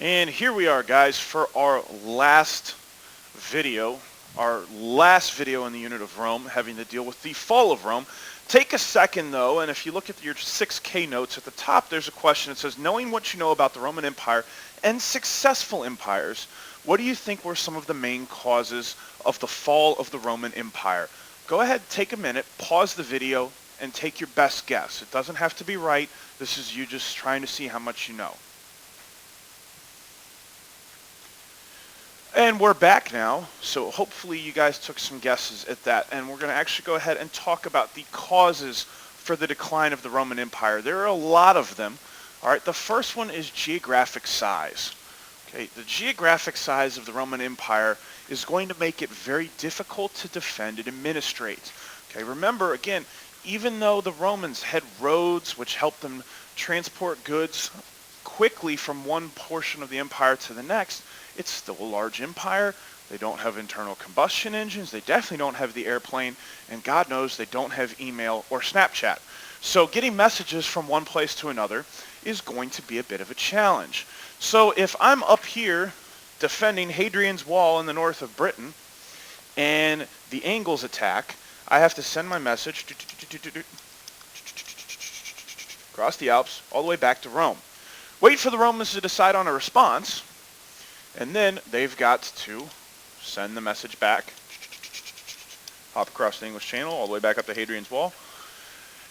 And here we are, guys, for our last video in the unit of Rome, having to deal with the fall of Rome. Take a second, though, and if you look at your 6K notes at the top, there's a question that says, knowing what you know about the Roman Empire and successful empires, what do you think were some of the main causes of the fall of the Roman Empire? Go ahead, take a minute, pause the video, and take your best guess. It doesn't have to be right. This is you just trying to see how much you know. And we're back now, so hopefully you guys took some guesses at that. And we're going to actually go ahead and talk about the causes for the decline of the Roman Empire. There are a lot of them. All right, the first one is geographic size. Okay, the geographic size of the Roman Empire is going to make it very difficult to defend and administrate. Okay, remember, again, even though the Romans had roads which helped them transport goods quickly from one portion of the empire to the next, it's still a large empire. They don't have internal combustion engines. They definitely don't have the airplane. And God knows they don't have email or Snapchat. So getting messages from one place to another is going to be a bit of a challenge. So if I'm up here defending Hadrian's Wall in the north of Britain and the Angles attack, I have to send my message across the Alps all the way back to Rome. Wait for the Romans to decide on a response. And then they've got to send the message back, hop across the English Channel, all the way back up to Hadrian's Wall.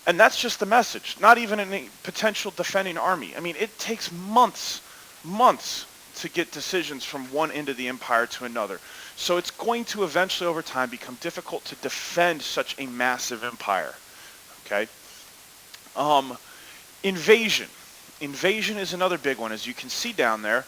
And that's just the message, not even any potential defending army. I mean, it takes months to get decisions from one end of the empire to another. So it's going to eventually, over time, become difficult to defend such a massive empire. Okay? Invasion. Invasion is another big one. As you can see down there,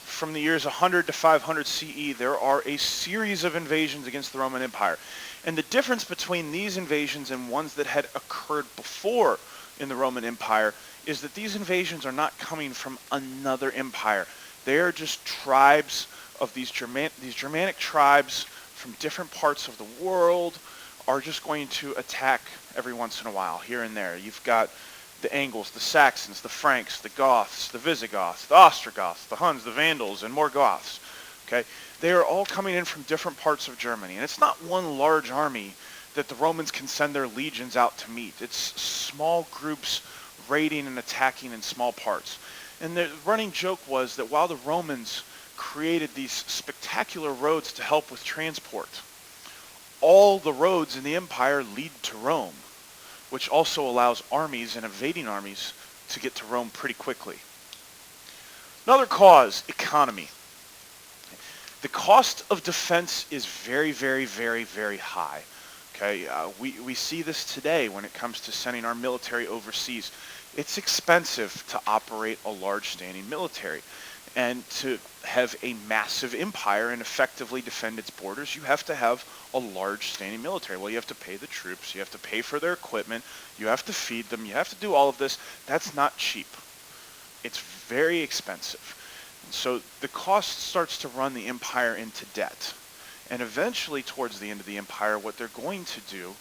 from the years 100 to 500 CE, there are a series of invasions against the Roman Empire. And the difference between these invasions and ones that had occurred before in the Roman Empire is that these invasions are not coming from another empire. They are just tribes of these Germanic tribes from different parts of the world are just going to attack every once in a while, here and there. You've got the Angles, the Saxons, the Franks, the Goths, the Visigoths, the Ostrogoths, the Huns, the Vandals, and more Goths. Okay? They are all coming in from different parts of Germany. And it's not one large army that the Romans can send their legions out to meet. It's small groups raiding and attacking in small parts. And the running joke was that while the Romans created these spectacular roads to help with transport, all the roads in the empire lead to Rome, which also allows armies and invading armies to get to Rome pretty quickly. Another cause, economy. The cost of defense is very, very, very, very high. Okay, we see this today when it comes to sending our military overseas. It's expensive to operate a large standing military. And to have a massive empire and effectively defend its borders, you have to have a large standing military. Well, you have to pay the troops, you have to pay for their equipment, you have to feed them, you have to do all of this. That's not cheap. It's very expensive. So the cost starts to run the empire into debt. And eventually, towards the end of the empire, what they're going to do,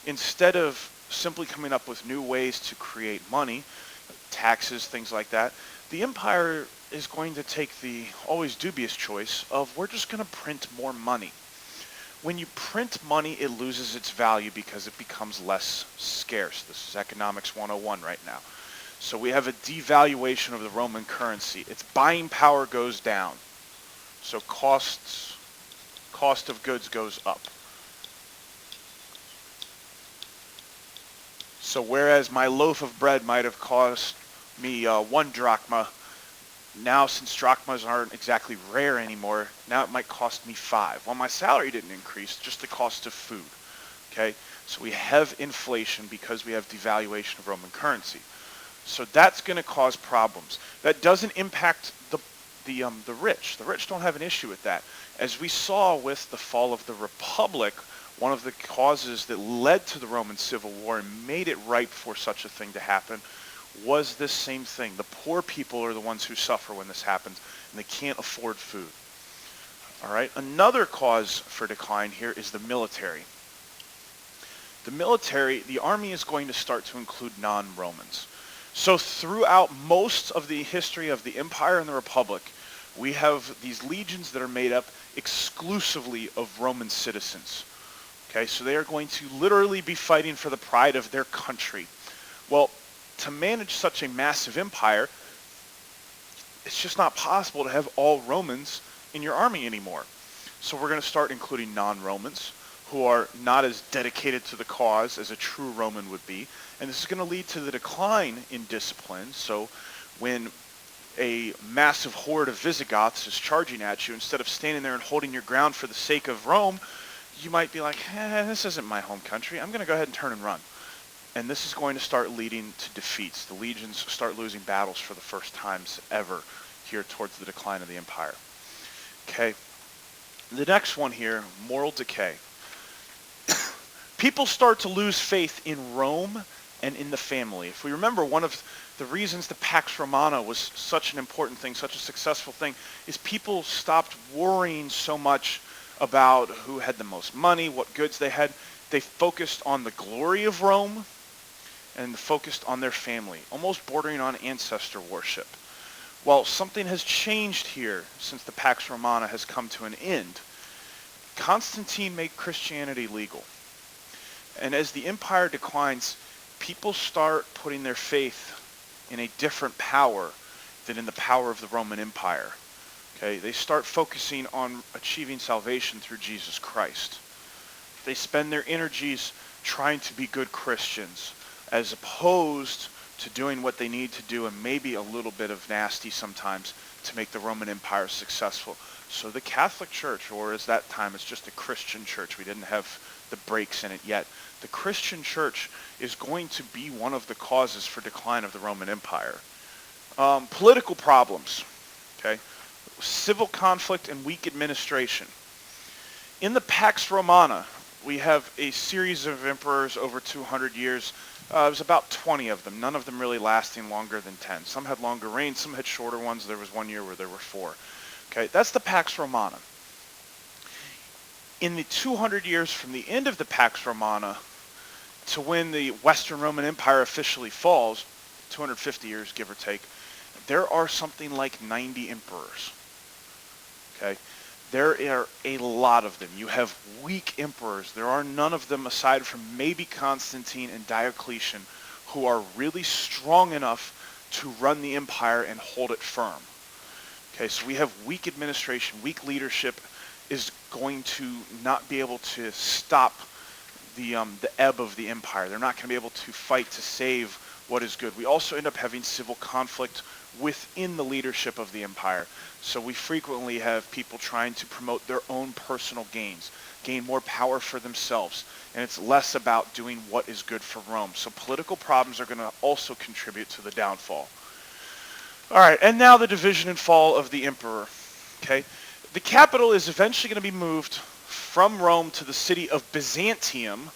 instead of simply coming up with new ways to create money, taxes, things like that, the empire is going to take the always dubious choice of, we're just going to print more money. When you print money, it loses its value because it becomes less scarce. This is Economics 101 right now. So we have a devaluation of the Roman currency. Its buying power goes down. So cost of goods goes up. So whereas my loaf of bread might have cost me 1 drachma, now, since drachmas aren't exactly rare anymore, now it might cost me 5. Well, my salary didn't increase, just the cost of food. Okay? So we have inflation because we have devaluation of Roman currency. So that's going to cause problems. That doesn't impact the rich. The rich don't have an issue with that. As we saw with the fall of the Republic, one of the causes that led to the Roman Civil War and made it ripe for such a thing to happen was this same thing. The poor people are the ones who suffer when this happens, and they can't afford food. All right. Another cause for decline here is the military. The army is going to start to include non-Romans. So throughout most of the history of the Empire and the Republic, we have these legions that are made up exclusively of Roman citizens. Okay, so they are going to literally be fighting for the pride of their country. Well, to manage such a massive empire, it's just not possible to have all Romans in your army anymore. So we're going to start including non-Romans who are not as dedicated to the cause as a true Roman would be. And this is going to lead to the decline in discipline. So when a massive horde of Visigoths is charging at you, instead of standing there and holding your ground for the sake of Rome, you might be like, this isn't my home country. I'm going to go ahead and turn and run. And this is going to start leading to defeats. The legions start losing battles for the first times ever here towards the decline of the empire. Okay. The next one here, moral decay. People start to lose faith in Rome and in the family. If we remember, one of the reasons the Pax Romana was such an important thing, such a successful thing, is people stopped worrying so much about who had the most money, what goods they had. They focused on the glory of Rome and focused on their family, almost bordering on ancestor worship. Well, something has changed here since the Pax Romana has come to an end. Constantine made Christianity legal. And as the empire declines, people start putting their faith in a different power than in the power of the Roman Empire. Okay, they start focusing on achieving salvation through Jesus Christ. They spend their energies trying to be good Christians, as opposed to doing what they need to do and maybe a little bit of nasty sometimes to make the Roman Empire successful. So the Catholic Church, or as that time it's just a Christian church, we didn't have the breaks in it yet, the Christian Church is going to be one of the causes for decline of the Roman Empire. Political problems, okay? Civil conflict and weak administration. In the Pax Romana, we have a series of emperors over 200 years. It was about 20 of them, none of them really lasting longer than 10. Some had longer reigns, some had shorter ones. There was one year where there were 4. Okay, that's the Pax Romana. In the 200 years from the end of the Pax Romana to when the Western Roman Empire officially falls, 250 years give or take, there are something like 90 emperors. Okay, there are a lot of them. You have weak emperors. There are none of them aside from maybe Constantine and Diocletian who are really strong enough to run the empire and hold it firm. Okay, so we have weak administration, weak leadership is going to not be able to stop the ebb of the empire. They're not going to be able to fight to save what is good. We also end up having civil conflict within the leadership of the empire. So we frequently have people trying to promote their own personal gains, gain more power for themselves, and it's less about doing what is good for Rome. So political problems are going to also contribute to the downfall. All right, and now the division and fall of the emperor. Okay, the capital is eventually going to be moved from Rome to the city of Byzantium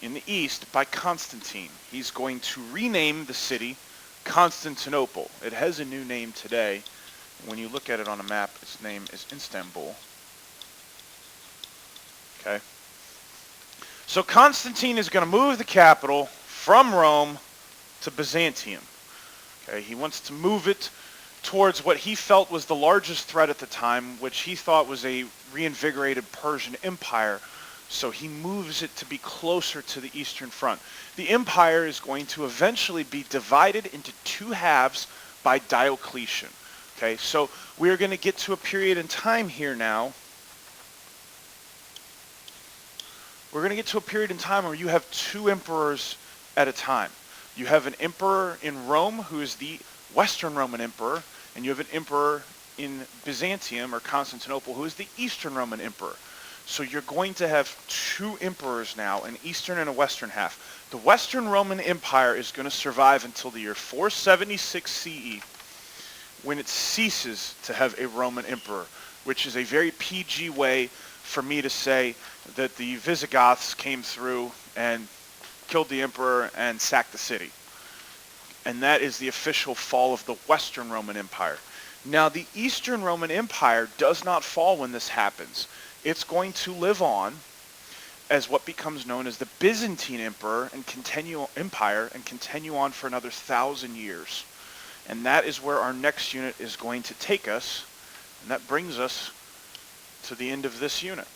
in the east by Constantine. He's going to rename the city Constantinople. It has a new name today. When you look at it on a map, its name is Istanbul. Okay. So Constantine is going to move the capital from Rome to Byzantium. Okay. He wants to move it towards what he felt was the largest threat at the time, which he thought was a reinvigorated Persian Empire. So he moves it to be closer to the Eastern Front. The empire is going to eventually be divided into 2 halves by Diocletian. Okay, so we're going to get to a period in time here now. We're going to get to a period in time where you have 2 emperors at a time. You have an emperor in Rome who is the Western Roman Emperor, and you have an emperor in Byzantium or Constantinople who is the Eastern Roman Emperor. So you're going to have 2 emperors now, an Eastern and a Western half. The Western Roman Empire is going to survive until the year 476 CE, when it ceases to have a Roman emperor, which is a very PG way for me to say that the Visigoths came through and killed the emperor and sacked the city. And that is the official fall of the Western Roman Empire. Now, the Eastern Roman Empire does not fall when this happens. It's going to live on, as what becomes known as the Byzantine Empire and continue on for another 1,000 years. And that is where our next unit is going to take us, and that brings us to the end of this unit.